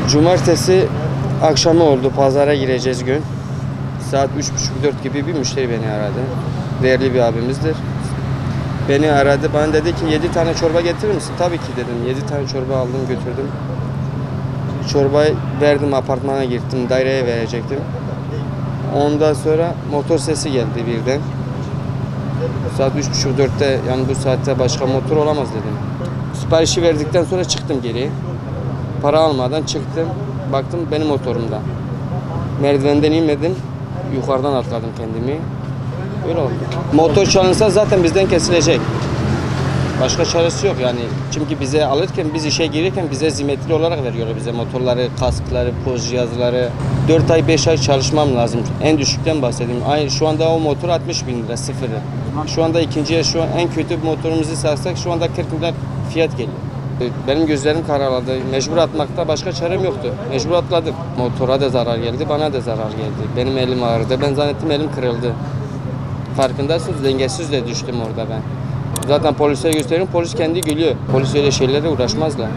Cumartesi akşamı oldu. Pazara gireceğiz gün. Saat 3.30-4 gibi bir müşteri beni aradı. Değerli bir abimizdir. Beni aradı. Bana dedi ki 7 tane çorba getirir misin? Tabii ki dedim. 7 tane çorba aldım götürdüm. Çorbayı verdim, apartmana gittim. Daireye verecektim. Ondan sonra motor sesi geldi birden. Saat 3.30-4'te, yani bu saatte başka motor olamaz dedim. Siparişi verdikten sonra çıktım geri. Para almadan çıktım. Baktım benim motorumda. Merdivenden inmedim. Yukarıdan atladım kendimi. Öyle oldu. Motor çalınsa zaten bizden kesilecek. Başka çaresi yok yani. Çünkü bize alırken, biz işe girirken bize zimmetli olarak veriyorlar bize motorları, kaskları, poz cihazları. 4 ay 5 ay çalışmam lazım. En düşükten bahsedeyim. Şu anda o motor 60.000 lira sıfırı. Şu anda ikinciye, şu an en kötü motorumuzu satsak şu anda 40 milyar fiyat geliyor. Benim gözlerim kararladı. Mecbur atmakta başka çarem yoktu. Mecbur atladım. Motora da zarar geldi, bana da zarar geldi. Benim elim ağrıdı. Ben zannettim elim kırıldı. Farkındasınız, dengesiz de düştüm orada ben. Zaten polise gösteriyorum, polis kendi gülüyor. Polis öyle şeylerle uğraşmazlar.